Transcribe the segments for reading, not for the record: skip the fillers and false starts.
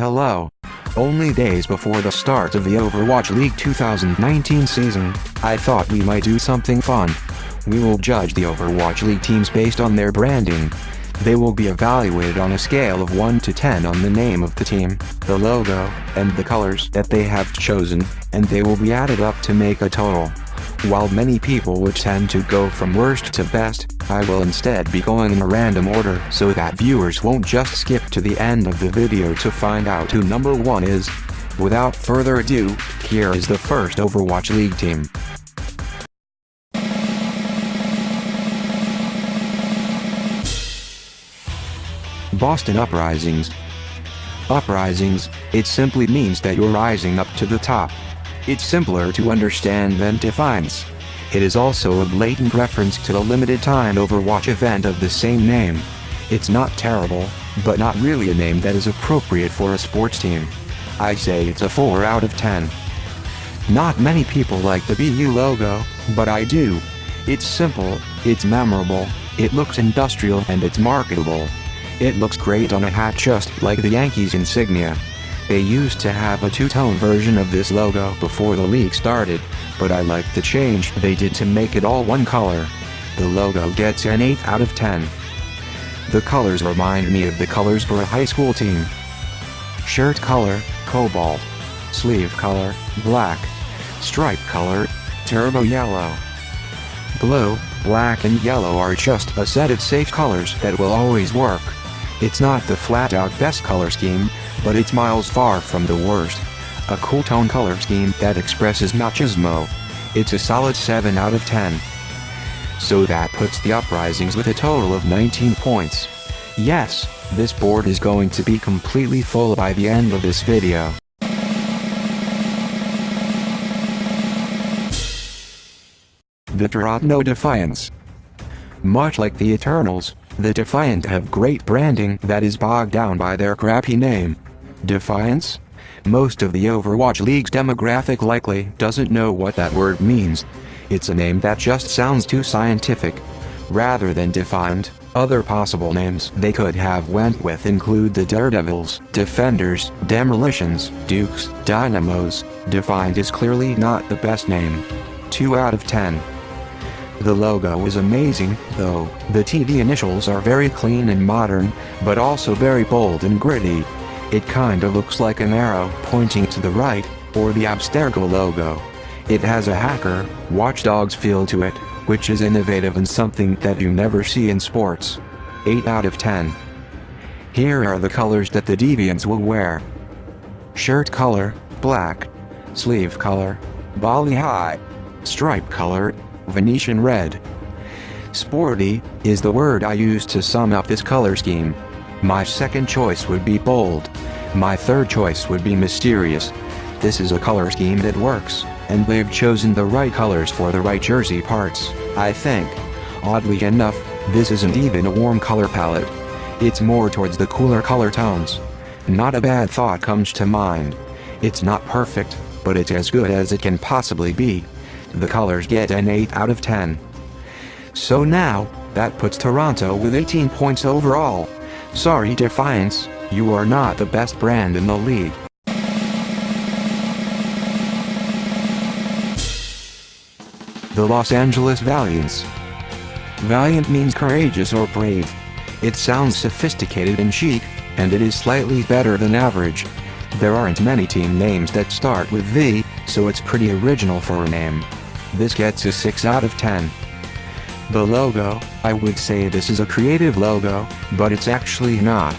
Hello. Only days before the start of the Overwatch League 2019 season, I thought we might do something fun. We will judge the Overwatch League teams based on their branding. They will be evaluated on a scale of 1 to 10 on the name of the team, the logo, and the colors that they have chosen, and they will be added up to make a total. While many people would tend to go from worst to best, I will instead be going in a random order so that viewers won't just skip to the end of the video to find out who number 1 is. Without further ado, here is the first Overwatch League team. Boston Uprisings. Uprisings, it simply means that you're rising up to the top. It's simpler to understand than defiance. It is also a blatant reference to the limited-time Overwatch event of the same name. It's not terrible, but not really a name that is appropriate for a sports team. I say it's a 4 out of 10. Not many people like the BU logo, but I do. It's simple, it's memorable, it looks industrial and it's marketable. It looks great on a hat just like the Yankees insignia. They used to have a two-tone version of this logo before the league started, but I like the change they did to make it all one color. The logo gets an 8 out of 10. The colors remind me of the colors for a high school team. Shirt color, cobalt. Sleeve color, black. Stripe color, turbo yellow. Blue, black and yellow are just a set of safe colors that will always work. It's not the flat-out best color scheme, but it's miles far from the worst. A cool tone color scheme that expresses machismo. It's a solid 7 out of 10. So that puts the Uprisings with a total of 19 points. Yes, this board is going to be completely full by the end of this video. The Toronto Defiance. Much like the Eternals, the Defiant have great branding that is bogged down by their crappy name. Defiance? Most of the Overwatch League's demographic likely doesn't know what that word means. It's a name that just sounds too scientific. Rather than Defiant, other possible names they could have went with include the Daredevils, Defenders, Demolitions, Dukes, Dynamos. Defiant is clearly not the best name. 2 out of 10. The logo is amazing, though. The TD initials are very clean and modern, but also very bold and gritty. It kinda looks like an arrow pointing to the right, or the Abstergo logo. It has a hacker, watchdogs feel to it, which is innovative and something that you never see in sports. 8 out of 10. Here are the colors that the Deviants will wear. Shirt color, black. Sleeve color, Bali High. Stripe color, Venetian red. Sporty is the word I use to sum up this color scheme. My second choice would be bold. My third choice would be mysterious. This is a color scheme that works, and they've chosen the right colors for the right jersey parts, I think. Oddly enough, this isn't even a warm color palette. It's more towards the cooler color tones. Not a bad thought comes to mind. It's not perfect, but it's as good as it can possibly be. The colors get an 8 out of 10. So now, that puts Toronto with 18 points overall. Sorry Defiance, you are not the best brand in the league. The Los Angeles Valiants. Valiant means courageous or brave. It sounds sophisticated and chic, and it is slightly better than average. There aren't many team names that start with V, so it's pretty original for a name. This gets a 6 out of 10. The logo, I would say this is a creative logo, but it's actually not.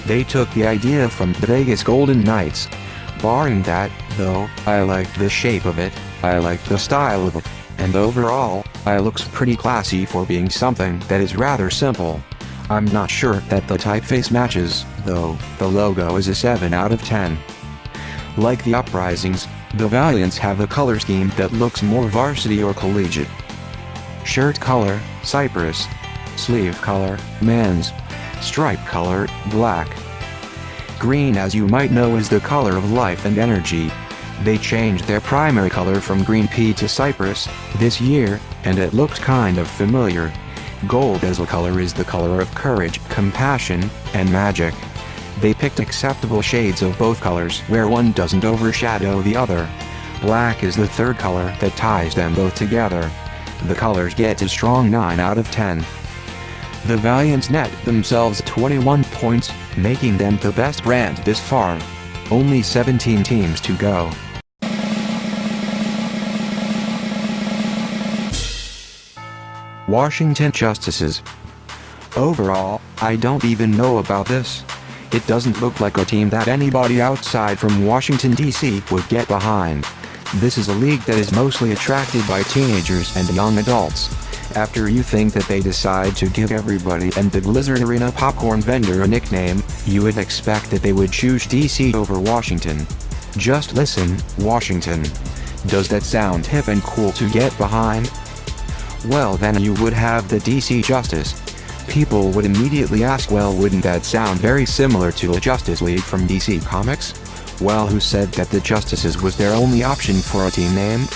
They took the idea from the Vegas Golden Knights. Barring that, though, I like the shape of it, I like the style of it, and overall, it looks pretty classy for being something that is rather simple. I'm not sure that the typeface matches, though. The logo is a 7 out of 10. Like the Uprisings, the Valiants have a color scheme that looks more varsity or collegiate. Shirt color, cypress. Sleeve color, men's. Stripe color, black. Green, as you might know, is the color of life and energy. They changed their primary color from green pea to cypress this year, and it looks kind of familiar. Gold as a color is the color of courage, compassion, and magic. They picked acceptable shades of both colors where one doesn't overshadow the other. Black is the third color that ties them both together. The colors get a strong 9 out of 10. The Valiants net themselves 21 points, making them the best brand this far. Only 17 teams to go. Washington Justices. Overall, I don't even know about this. It doesn't look like a team that anybody outside from Washington, D.C. would get behind. This is a league that is mostly attracted by teenagers and young adults. After you think that they decide to give everybody and the Blizzard Arena popcorn vendor a nickname, you would expect that they would choose DC over Washington. Just listen, Washington. Does that sound hip and cool to get behind? Well, then you would have the DC Justice. People would immediately ask, well, wouldn't that sound very similar to a Justice League from DC Comics? Well, who said that the Justices was their only option for a team name?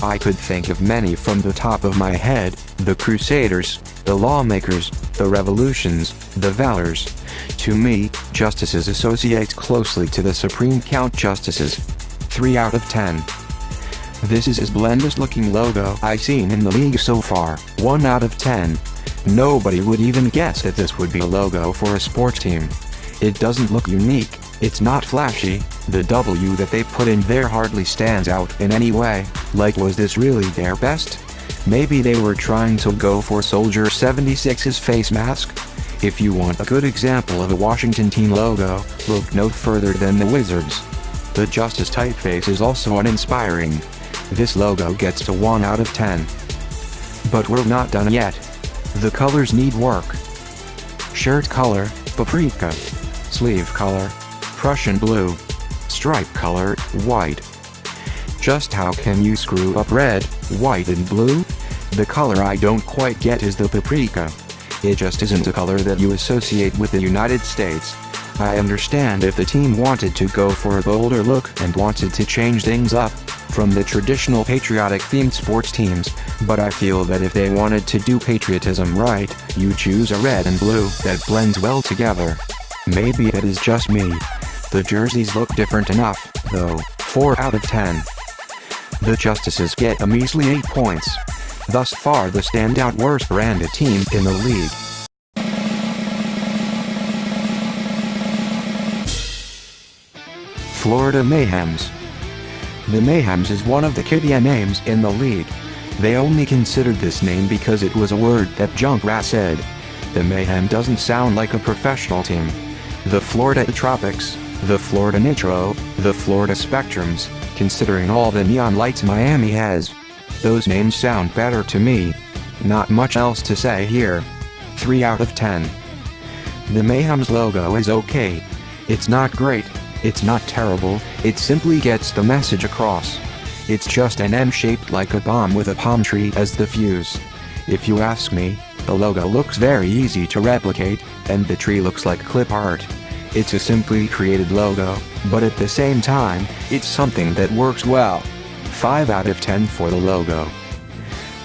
I could think of many from the top of my head: the Crusaders, the Lawmakers, the Revolutions, the Valors. To me, Justices associates closely to the Supreme Count Justices. 3 out of 10. This is his blandest looking logo I've seen in the league so far. 1 out of 10. Nobody would even guess that this would be a logo for a sports team. It doesn't look unique, it's not flashy, the W that they put in there hardly stands out in any way. Like, was this really their best? Maybe they were trying to go for Soldier 76's face mask? If you want a good example of a Washington team logo, look no further than the Wizards. The Justice typeface is also uninspiring. This logo gets to 1 out of 10. But we're not done yet. The colors need work. Shirt color, paprika. Sleeve color, Prussian blue. Stripe color, white. Just how can you screw up red, white and blue? The color I don't quite get is the paprika. It just isn't a color that you associate with the United States. I understand if the team wanted to go for a bolder look and wanted to change things up from the traditional patriotic-themed sports teams, but I feel that if they wanted to do patriotism right, you choose a red and blue that blends well together. Maybe it is just me. The jerseys look different enough, though. 4 out of 10. The Justices get a measly 8 points. Thus far the standout worst branded team in the league. Florida Mayhems. The Mayhems is one of the kiddier names in the league. They only considered this name because it was a word that Junkrat said. The Mayhem doesn't sound like a professional team. The Florida Tropics, the Florida Nitro, the Florida Spectrums, considering all the neon lights Miami has. Those names sound better to me. Not much else to say here. 3 out of 10. The Mayhem's logo is okay. It's not great. It's not terrible, it simply gets the message across. It's just an M shaped like a bomb with a palm tree as the fuse. If you ask me, the logo looks very easy to replicate, and the tree looks like clip art. It's a simply created logo, but at the same time, it's something that works well. 5 out of 10 for the logo.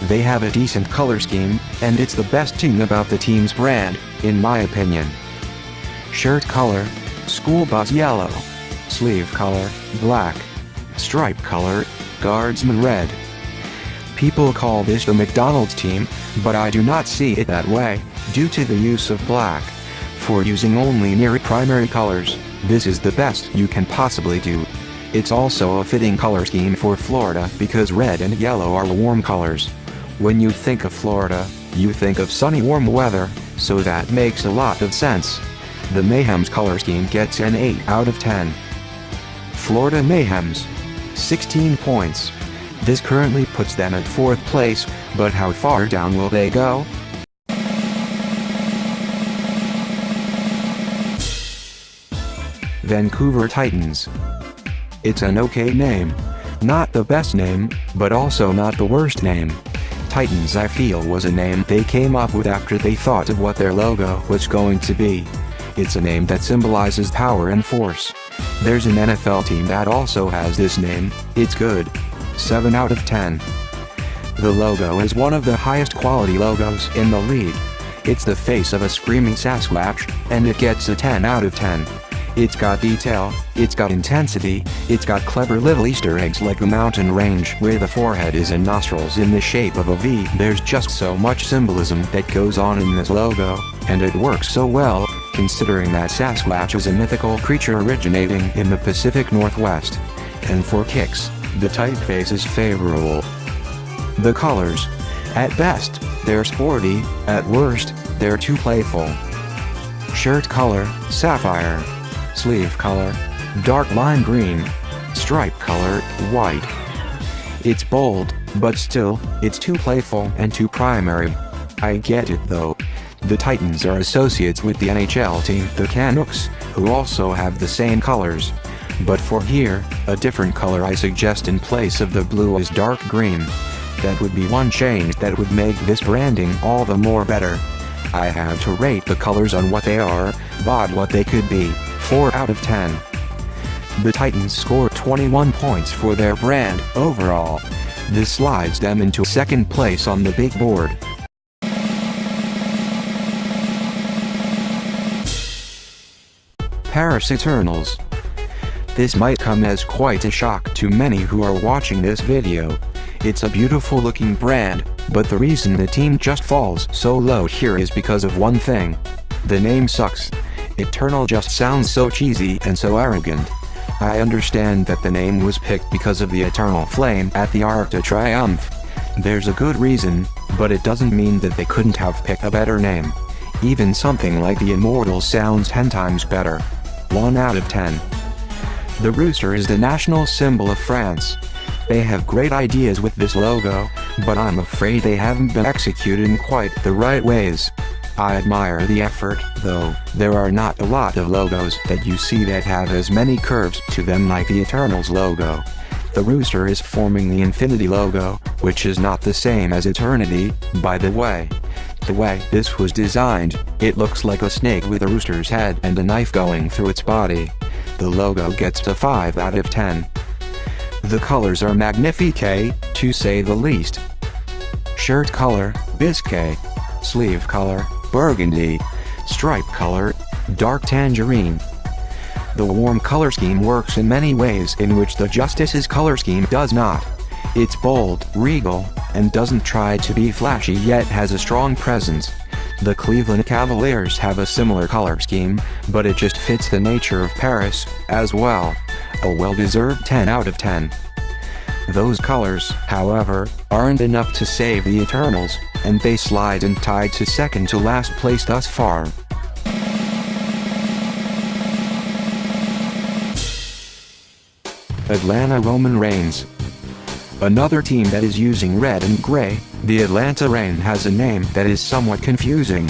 They have a decent color scheme, and it's the best thing about the team's brand, in my opinion. Shirt color, school bus yellow. Sleeve color, black. Stripe color, guardsman red. People call this the McDonald's team, but I do not see it that way, due to the use of black. For using only near primary colors, this is the best you can possibly do. It's also a fitting color scheme for Florida because red and yellow are warm colors. When you think of Florida, you think of sunny warm weather, so that makes a lot of sense. The Mayhem's color scheme gets an 8 out of 10. Florida Mayhems. 16 points. This currently puts them at 4th place, but how far down will they go? Vancouver Titans. It's an okay name. Not the best name, but also not the worst name. Titans I feel was a name they came up with after they thought of what their logo was going to be. It's a name that symbolizes power and force. There's an NFL team that also has this name, it's good. 7 out of 10. The logo is one of the highest quality logos in the league. It's the face of a screaming Sasquatch, and it gets a 10 out of 10. It's got detail, it's got intensity, it's got clever little Easter eggs like the mountain range where the forehead is and nostrils in the shape of a V. There's just so much symbolism that goes on in this logo, and it works so well, considering that Sasquatch is a mythical creature originating in the Pacific Northwest. And for kicks, the typeface is favorable. The colors. At best, they're sporty, at worst, they're too playful. Shirt color, sapphire. Sleeve color, dark lime green. Stripe color, white. It's bold, but still, it's too playful and too primary. I get it though. The Titans are associates with the NHL team, the Canucks, who also have the same colors. But for here, a different color I suggest in place of the blue is dark green. That would be one change that would make this branding all the more better. I have to rate the colors on what they are, not what they could be. 4 out of 10. The Titans scored 21 points for their brand overall. This slides them into second place on the big board. Paris Eternals. This might come as quite a shock to many who are watching this video. It's a beautiful looking brand, but the reason the team just falls so low here is because of one thing. The name sucks. Eternal just sounds so cheesy and so arrogant. I understand that the name was picked because of the eternal flame at the Arc de Triomphe. There's a good reason, but it doesn't mean that they couldn't have picked a better name. Even something like the Immortals sounds 10 times better. 1 out of 10. The rooster is the national symbol of France. They have great ideas with this logo, but I'm afraid they haven't been executed in quite the right ways. I admire the effort, though. There are not a lot of logos that you see that have as many curves to them like the Eternals logo. The rooster is forming the Infinity logo, which is not the same as Eternity, by the way. The way this was designed, it looks like a snake with a rooster's head and a knife going through its body. The logo gets a 5 out of 10. The colors are magnifique, to say the least. Shirt color, biscuit. Sleeve color, burgundy. Stripe color, dark tangerine. The warm color scheme works in many ways in which the Justice's color scheme does not. It's bold, regal, and doesn't try to be flashy yet has a strong presence. The Cleveland Cavaliers have a similar color scheme, but it just fits the nature of Paris, as well. A well-deserved 10 out of 10. Those colors, however, aren't enough to save the Eternals, and they slide and tied to second to last place thus far. Atlanta Roman Reigns. Another team that is using red and gray, the Atlanta Reign has a name that is somewhat confusing.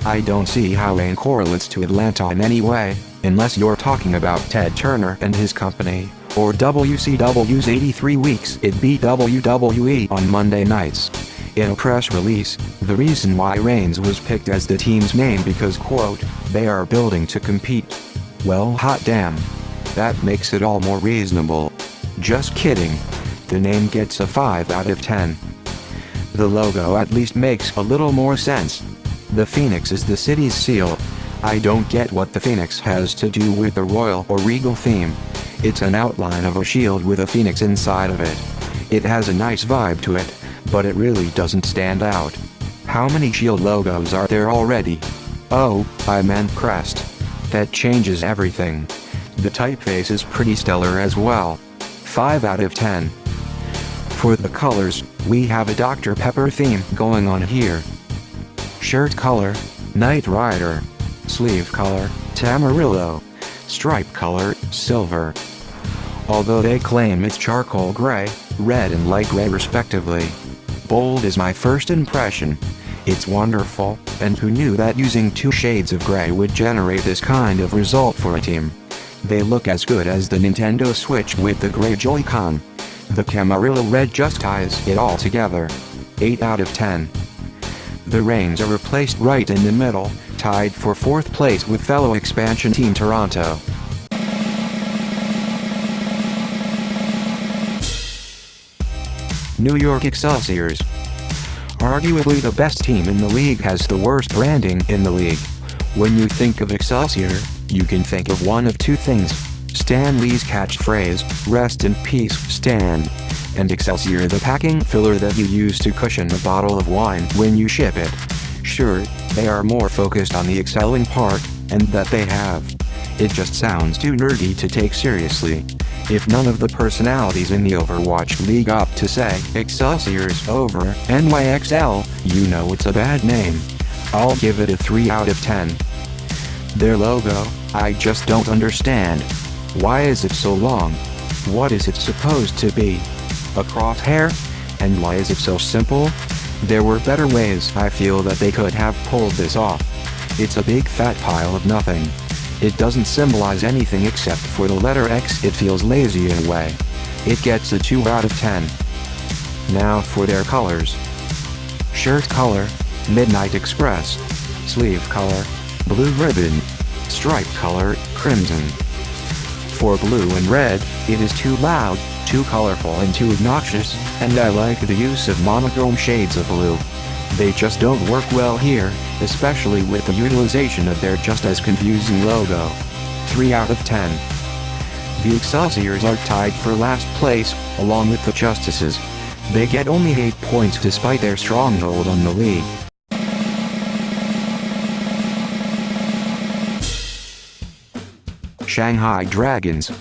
I don't see how Reign correlates to Atlanta in any way, unless you're talking about Ted Turner and his company, or WCW's 83 weeks it beat WWE on Monday nights. In a press release, the reason why Reigns was picked as the team's name because quote, they are building to compete. Well hot damn. That makes it all more reasonable. Just kidding. The name gets a 5 out of 10. The logo at least makes a little more sense. The phoenix is the city's seal. I don't get what the phoenix has to do with the royal or regal theme. It's an outline of a shield with a phoenix inside of it. It has a nice vibe to it, but it really doesn't stand out. How many shield logos are there already? Oh, I meant crest. That changes everything. The typeface is pretty stellar as well. 5 out of 10. For the colors, we have a Dr. Pepper theme going on here. Shirt color, Knight Rider. Sleeve color, Tamarillo. Stripe color, silver. Although they claim it's charcoal gray, red and light gray respectively. Bold is my first impression. It's wonderful, and who knew that using 2 shades of gray would generate this kind of result for a team. They look as good as the Nintendo Switch with the gray Joy-Con. The Camarillo red just ties it all together. 8 out of 10. The Reigns are replaced right in the middle, tied for 4th place with fellow expansion team Toronto. New York Excelsiors. Arguably the best team in the league has the worst branding in the league. When you think of Excelsior, You can think of one of two things: Stan Lee's catchphrase, "Rest in peace, Stan," and Excelsior, the packing filler that you use to cushion a bottle of wine when you ship it. Sure, they are more focused on the excelling part, and that they have. It just sounds too nerdy to take seriously. If none of the personalities in the Overwatch league opt to say Excelsior's over NYXL, you know it's a bad name. I'll give it a 3 out of 10. Their logo, I just don't understand. Why is it so long? What is it supposed to be? A crosshair? And why is it so simple? There were better ways I feel that they could have pulled this off. It's a big fat pile of nothing. It doesn't symbolize anything except for the letter X. It feels lazy in a way. It gets a 2 out of 10. Now for their colors. Shirt color, Midnight Express. Sleeve color, blue ribbon. Stripe color, crimson. For blue and red, it is too loud, too colorful and too obnoxious, and I like the use of monochrome shades of blue. They just don't work well here, especially with the utilization of their just as confusing logo. 3 out of 10. The Excelsiors are tied for last place, along with the Justices. They get only 8 points despite their stronghold on the league. Shanghai Dragons.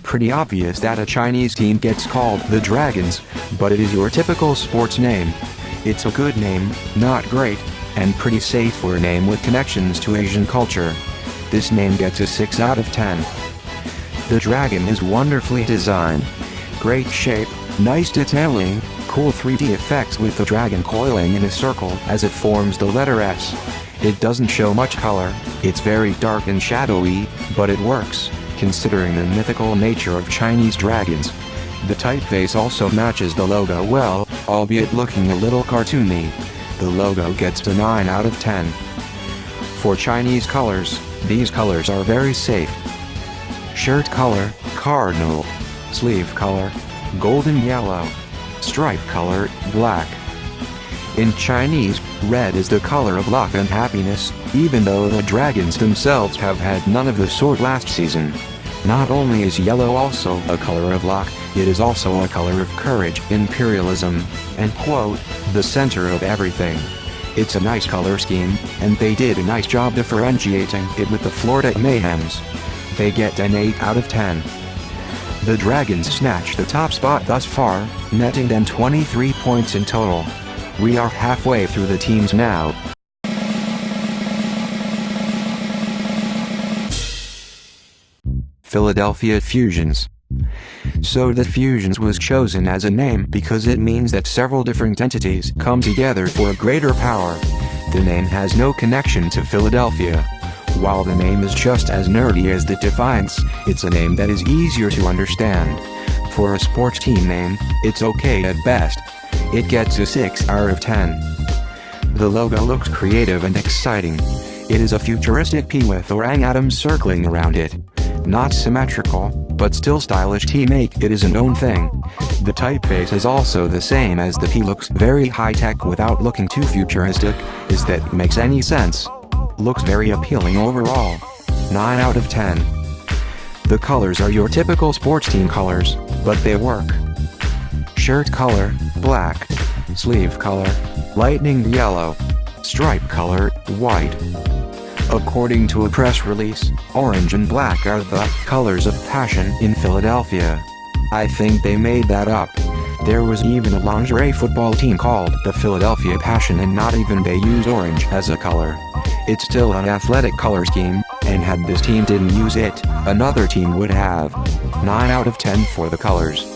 Pretty obvious that a Chinese team gets called the Dragons, but it is your typical sports name. It's a good name, not great, and pretty safe for a name with connections to Asian culture. This name gets a 6 out of 10. The dragon is wonderfully designed. Great shape, nice detailing, cool 3D effects with the dragon coiling in a circle as it forms the letter S. It doesn't show much color, it's very dark and shadowy, but it works, considering the mythical nature of Chinese dragons. The typeface also matches the logo well, albeit looking a little cartoony. The logo gets a 9 out of 10. For Chinese colors, these colors are very safe. Shirt color, cardinal. Sleeve color, golden yellow. Stripe color, black. In Chinese, red is the color of luck and happiness, even though the dragons themselves have had none of the sort last season. Not only is yellow also a color of luck, it is also a color of courage, imperialism, and quote, the center of everything. It's a nice color scheme, and they did a nice job differentiating it with the Florida Mayhems. They get an 8 out of 10. The Dragons snatch the top spot thus far, netting them 23 points in total. We are halfway through the teams now. Philadelphia Fusions. So the Fusions was chosen as a name because it means that several different entities come together for a greater power. The name has no connection to Philadelphia. While the name is just as nerdy as the Defiance, it's a name that is easier to understand. For a sports team name, it's okay at best. It gets a 6 out of 10. The logo looks creative and exciting. It is a futuristic P with orang atoms circling around it. Not symmetrical, but still stylish to make it is an own thing. The typeface is also the same as the P, looks very high-tech without looking too futuristic, if that makes any sense. Looks very appealing overall. 9 out of 10. The colors are your typical sports team colors, but they work. Shirt color, black. Sleeve color, lightning yellow. Stripe color, white. According to a press release, orange and black are the colors of passion in Philadelphia. I think they made that up. There was even a lingerie football team called the Philadelphia Passion, and not even they use orange as a color. It's still an athletic color scheme, and had this team didn't use it, another team would have. 9 out of 10 for the colors.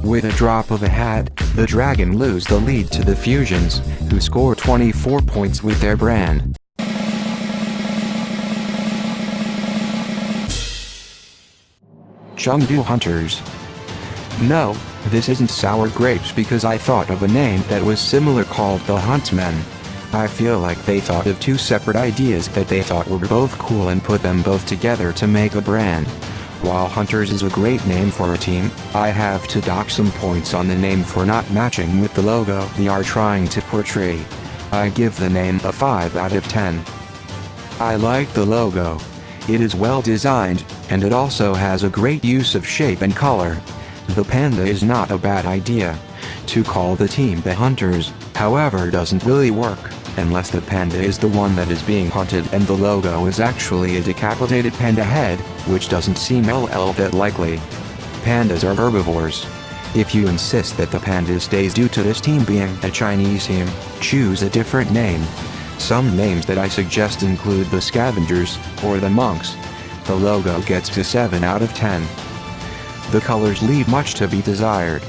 With a drop of a hat, the Dragon lose the lead to the Fusions, who score 24 points with their brand. Chengdu Hunters. No, this isn't sour grapes because I thought of a name that was similar called the Huntsmen. I feel like they thought of two separate ideas that they thought were both cool and put them both together to make a brand. While Hunters is a great name for a team, I have to dock some points on the name for not matching with the logo they are trying to portray. I give the name a 5 out of 10. I like the logo. It is well designed, and it also has a great use of shape and color. The panda is not a bad idea. To call the team the Hunters, however, doesn't really work, unless the panda is the one that is being hunted and the logo is actually a decapitated panda head, which doesn't seem that likely. Pandas are herbivores. If you insist that the panda stays due to this team being a Chinese team, choose a different name. Some names that I suggest include the Scavengers, or the Monks. The logo gets to 7 out of 10. The colors leave much to be desired.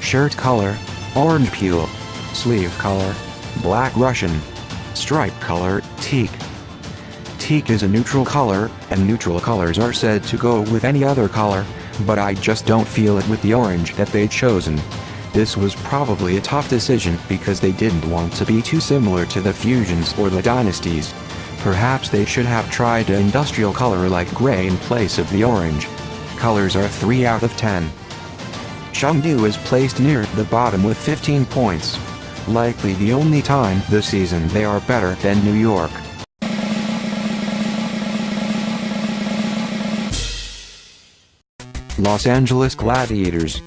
Shirt color, orange peel. Sleeve color, black Russian. Stripe color, teak. Teak is a neutral color, and neutral colors are said to go with any other color, but I just don't feel it with the orange that they'd chosen. This was probably a tough decision because they didn't want to be too similar to the Fusions or the Dynasties. Perhaps they should have tried an industrial color like gray in place of the orange. Colors are 3 out of 10. Chengdu is placed near the bottom with 15 points. Likely the only time this season they are better than New York. Los Angeles Gladiators.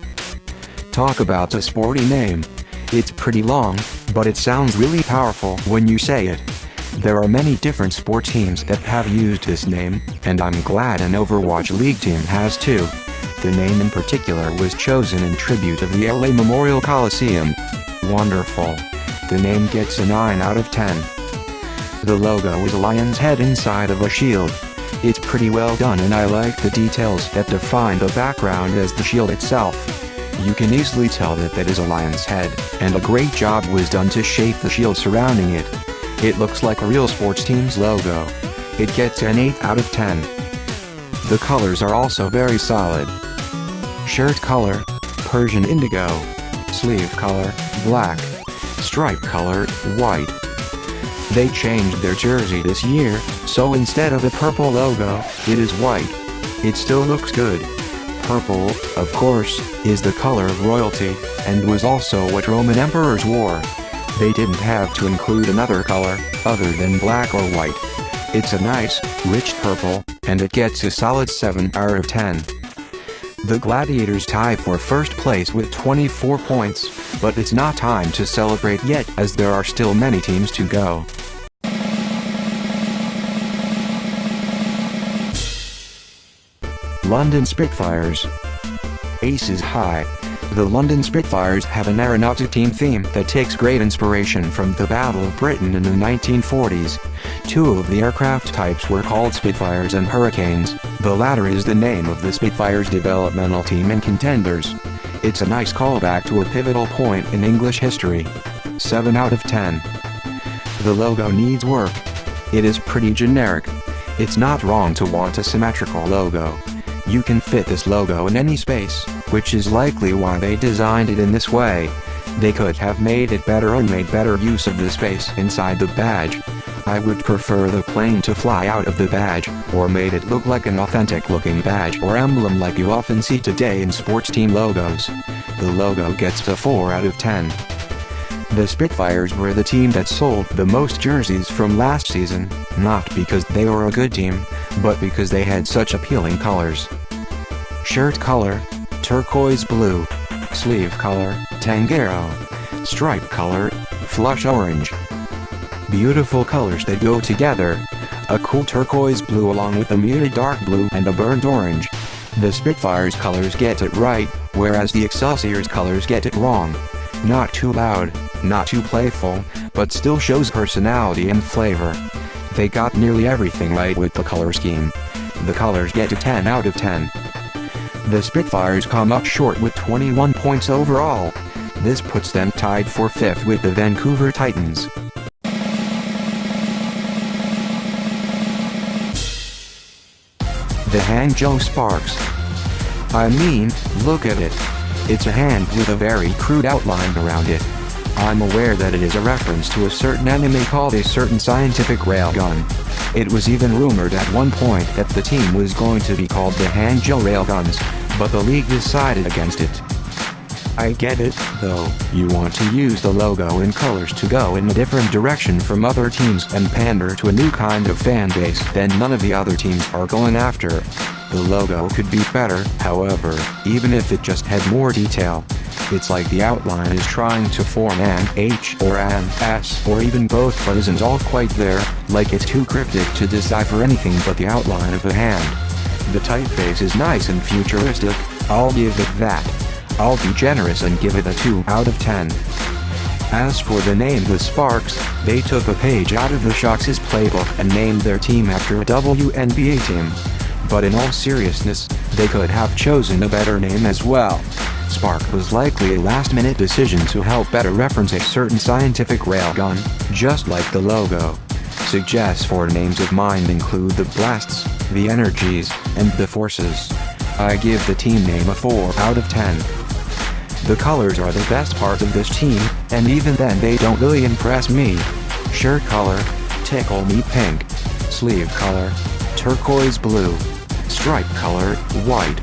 Talk about a sporty name. It's pretty long, but it sounds really powerful when you say it. There are many different sport teams that have used this name, and I'm glad an Overwatch League team has too. The name in particular was chosen in tribute of the LA Memorial Coliseum. Wonderful. The name gets a 9 out of 10. The logo is a lion's head inside of a shield. It's pretty well done, and I like the details that define the background as the shield itself. You can easily tell that is a lion's head, and a great job was done to shape the shield surrounding it. It looks like a real sports team's logo. It gets an 8 out of 10. The colors are also very solid. Shirt color, Persian indigo. Sleeve color, black. Stripe color, white. They changed their jersey this year, so instead of a purple logo, it is white. It still looks good. Purple, of course, is the color of royalty, and was also what Roman emperors wore. They didn't have to include another color, other than black or white. It's a nice, rich purple, and it gets a solid 7 out of 10. The Gladiators tie for first place with 24 points, but it's not time to celebrate yet as there are still many teams to go. London Spitfires. Aces high. The London Spitfires have an aeronautic team theme that takes great inspiration from the Battle of Britain in the 1940s. Two of the aircraft types were called Spitfires and Hurricanes. The latter is the name of the Spitfires developmental team and contenders. It's a nice callback to a pivotal point in English history. 7 out of 10. The logo needs work. It is pretty generic. It's not wrong to want a symmetrical logo. You can fit this logo in any space, which is likely why they designed it in this way. They could have made it better and made better use of the space inside the badge. I would prefer the plane to fly out of the badge, or made it look like an authentic looking badge or emblem like you often see today in sports team logos. The logo gets a 4 out of 10. The Spitfires were the team that sold the most jerseys from last season, not because they were a good team, but because they had such appealing colors. Shirt color, turquoise blue. Sleeve color, Tangerine. Stripe color, flush orange. Beautiful colors that go together. A cool turquoise blue along with a muted dark blue and a burnt orange. The Spitfires colors get it right, whereas the Excelsior's colors get it wrong. Not too loud, not too playful, but still shows personality and flavor. They got nearly everything right with the color scheme. The colors get a 10 out of 10. The Spitfires come up short with 21 points overall. This puts them tied for 5th with the Vancouver Titans. The Hanzo Sparks. I mean, look at it. It's a hand with a very crude outline around it. I'm aware that it is a reference to a certain anime called a certain scientific railgun. It was even rumored at one point that the team was going to be called the Hanzo Railguns, but the league decided against it. I get it, though. You want to use the logo and colors to go in a different direction from other teams and pander to a new kind of fan base that none of the other teams are going after. The logo could be better, however, even if it just had more detail. It's like the outline is trying to form an H or an S or even both but isn't all quite there, like it's too cryptic to decipher anything but the outline of a hand. The typeface is nice and futuristic, I'll give it that. I'll be generous and give it a 2 out of 10. As for the name the Sparks, they took a page out of the Sharks' playbook and named their team after a WNBA team. But in all seriousness, they could have chosen a better name as well. Spark was likely a last-minute decision to help better reference a certain scientific railgun, just like the logo. Suggests for names of mine include the Blasts, the Energies, and the Forces. I give the team name a 4 out of 10. The colors are the best part of this team, and even then they don't really impress me. Shirt color, tickle me pink. Sleeve color, turquoise blue. Stripe color, white.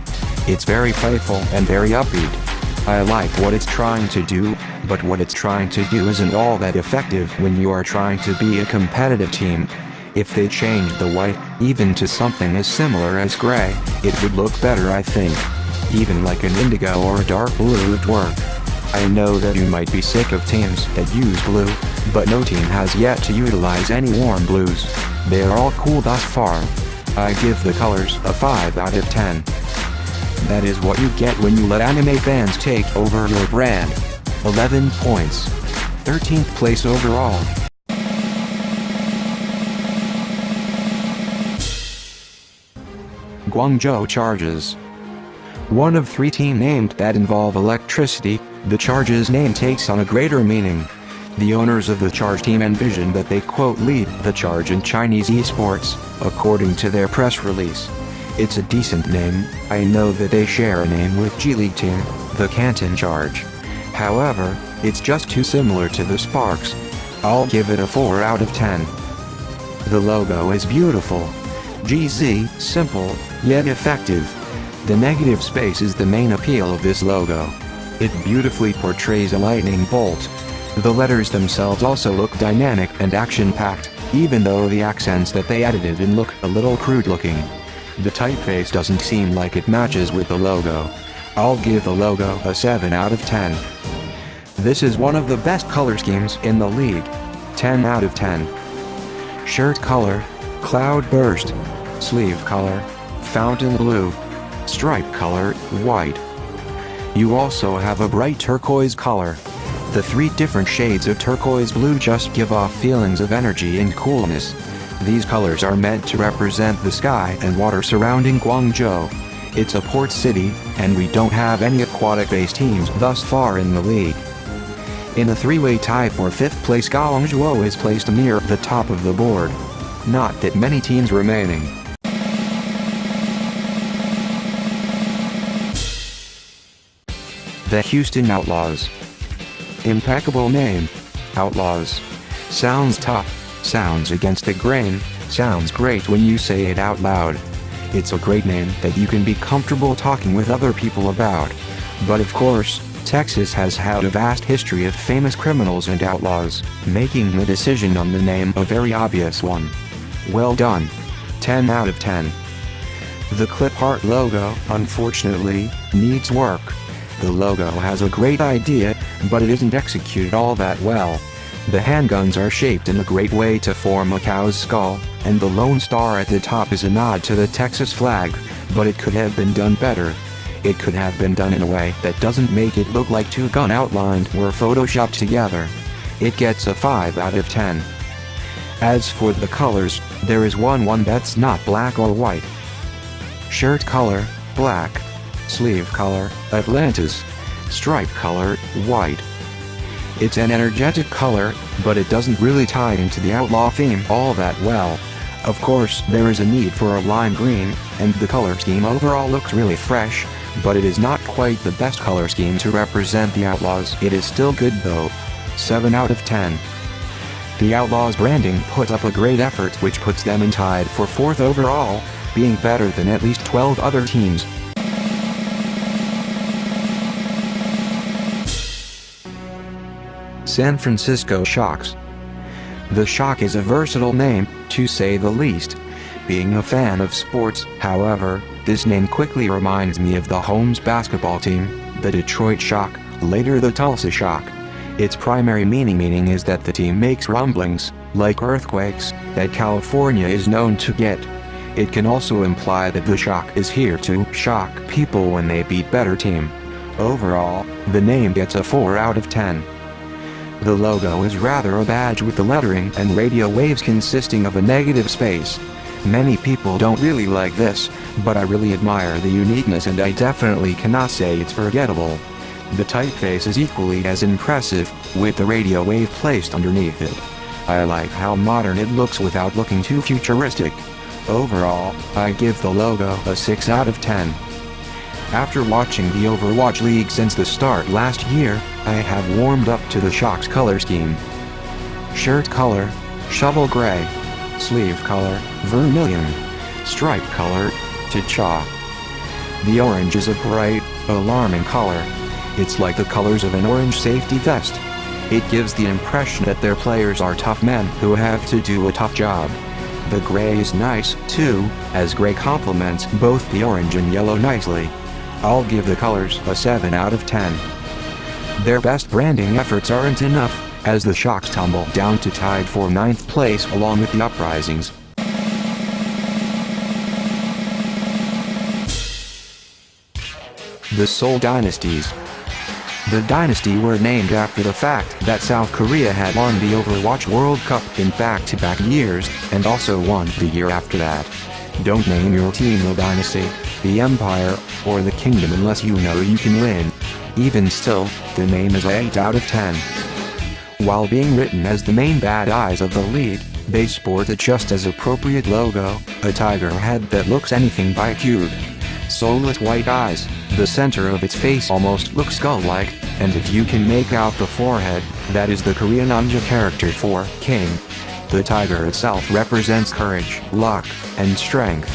It's very playful and very upbeat. I like what it's trying to do, but what it's trying to do isn't all that effective when you are trying to be a competitive team. If they changed the white, even to something as similar as gray, it would look better I think. Even like an indigo or a dark blue would work. I know that you might be sick of teams that use blue, but no team has yet to utilize any warm blues. They are all cool thus far. I give the colors a 5 out of 10. That is what you get when you let anime fans take over your brand. 11 points. 13th place overall. Guangzhou Charges. One of 3 teams named that involve electricity, the Charge's name takes on a greater meaning. The owners of the Charge team envision that they quote lead the charge in Chinese esports, according to their press release. It's a decent name. I know that they share a name with G League team, the Canton Charge. However, it's just too similar to the Sparks. I'll give it a 4 out of 10. The logo is beautiful. GZ, simple, yet effective. The negative space is the main appeal of this logo. It beautifully portrays a lightning bolt. The letters themselves also look dynamic and action-packed, even though the accents that they edited in look a little crude looking. The typeface doesn't seem like it matches with the logo. I'll give the logo a 7 out of 10. This is one of the best color schemes in the league. 10 out of 10. Shirt color, cloud burst. Sleeve color, fountain blue. Stripe color, white. You also have a bright turquoise color. The 3 different shades of turquoise blue just give off feelings of energy and coolness. These colors are meant to represent the sky and water surrounding Guangzhou. It's a port city, and we don't have any aquatic-based teams thus far in the league. In a 3-way tie for 5th place, Guangzhou is placed near the top of the board. Not that many teams remaining. The Houston Outlaws. Impeccable name. Outlaws. Sounds tough, sounds against the grain, sounds great when you say it out loud. It's a great name that you can be comfortable talking with other people about. But of course, Texas has had a vast history of famous criminals and outlaws, making the decision on the name a very obvious one. Well done. 10 out of 10. The clip art logo, unfortunately, needs work. The logo has a great idea, but it isn't executed all that well. The handguns are shaped in a great way to form a cow's skull, and the lone star at the top is a nod to the Texas flag, but it could have been done better. It could have been done in a way that doesn't make it look like 2 guns outlined were photoshopped together. It gets a 5 out of 10. As for the colors, there is one that's not black or white. Shirt color, black. Sleeve color, Atlantis. Stripe color, white. It's an energetic color, but it doesn't really tie into the outlaw theme all that well. Of course, there is a need for a lime green, and the color scheme overall looks really fresh, but it is not quite the best color scheme to represent the Outlaws. It is still good though. 7 out of 10. The Outlaws branding put up a great effort which puts them in tied for 4th overall, being better than at least 12 other teams. San Francisco Shocks. The Shock is a versatile name, to say the least. Being a fan of sports, however, this name quickly reminds me of the Holmes basketball team, the Detroit Shock, later the Tulsa Shock. Its primary meaning is that the team makes rumblings, like earthquakes, that California is known to get. It can also imply that the Shock is here to shock people when they beat better team. Overall, the name gets a 4 out of 10. The logo is rather a badge with the lettering and radio waves consisting of a negative space. Many people don't really like this, but I really admire the uniqueness and I definitely cannot say it's forgettable. The typeface is equally as impressive, with the radio wave placed underneath it. I like how modern it looks without looking too futuristic. Overall, I give the logo a 6 out of 10. After watching the Overwatch League since the start last year, I have warmed up to the Shock's color scheme. Shirt color, shovel gray. Sleeve color, vermilion. Stripe color, chacha. The orange is a bright, alarming color. It's like the colors of an orange safety vest. It gives the impression that their players are tough men who have to do a tough job. The gray is nice, too, as gray complements both the orange and yellow nicely. I'll give the colors a 7 out of 10. Their best branding efforts aren't enough, as the Shocks tumble down to tied for 9th place along with the Uprisings. The Seoul Dynasties. The dynasty were named after the fact that South Korea had won the Overwatch World Cup in back-to-back years, and also won the year after that. Don't name your team the Dynasty, the Empire, or the Kingdom unless you know you can win. Even still, the name is 8 out of 10. While being written as the main bad eyes of the league, they sport a just as appropriate logo, a tiger head that looks anything but cute. Soulless white eyes, the center of its face almost looks skull-like, and if you can make out the forehead, that is the Korean Anja character for king. The tiger itself represents courage, luck, and strength.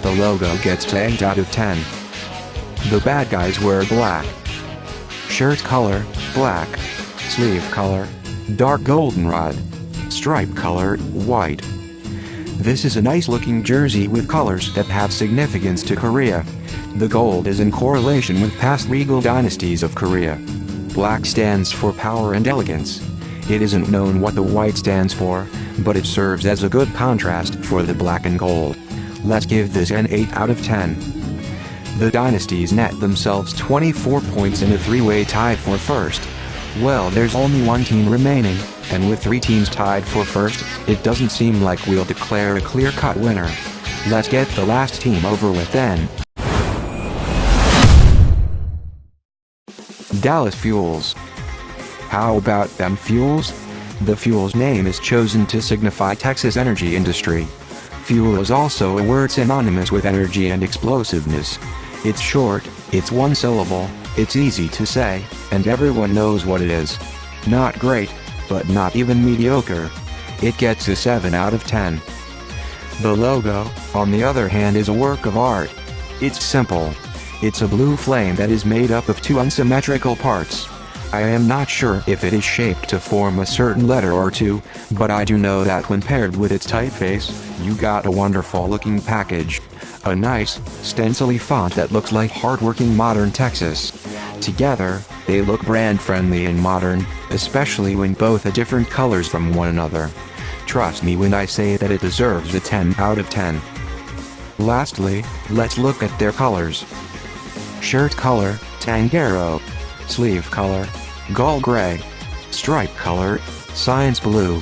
The logo gets 8 out of 10. The bad guys wear black. Shirt color, black. Sleeve color, dark goldenrod. Stripe color, white. This is a nice looking jersey with colors that have significance to Korea. The gold is in correlation with past regal dynasties of Korea. Black stands for power and elegance. It isn't known what the white stands for, but it serves as a good contrast for the black and gold. Let's give this an 8 out of 10. The dynasties net themselves 24 points in a three-way tie for first. Well, there's only one team remaining, and with 3 teams tied for first, it doesn't seem like we'll declare a clear-cut winner. Let's get the last team over with then. Dallas Fuels. How about them Fuels? The Fuels name is chosen to signify Texas energy industry. Fuel is also a word synonymous with energy and explosiveness. It's short, it's one syllable, it's easy to say, and everyone knows what it is. Not great, but not even mediocre. It gets a 7 out of 10. The logo, on the other hand, is a work of art. It's simple. It's a blue flame that is made up of 2 unsymmetrical parts. I am not sure if it is shaped to form a certain letter or two, but I do know that when paired with its typeface, you got a wonderful looking package. A nice, stencily font that looks like hardworking modern Texas. Together, they look brand friendly and modern, especially when both are different colors from one another. Trust me when I say that it deserves a 10 out of 10. Lastly, let's look at their colors. Shirt color, Tangero. Sleeve color, Gull Gray. Stripe color, Science Blue.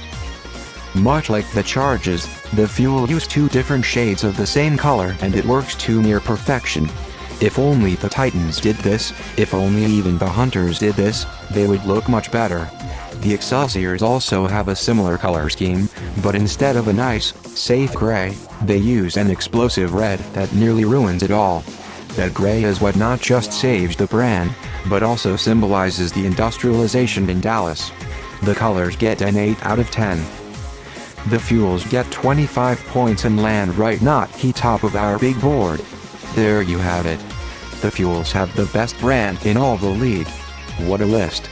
Much like the Charges, the Fuel use 2 different shades of the same color and it works to near perfection. If only the Titans did this, if only even the Hunters did this, they would look much better. The Excelsiors also have a similar color scheme, but instead of a nice, safe gray, they use an explosive red that nearly ruins it all. That gray is what not just saves the brand, but also symbolizes the industrialization in Dallas. The colors get an 8 out of 10. The Fuels get 25 points and land right not key top of our big board. There you have it. The Fuels have the best brand in all the league. What a list.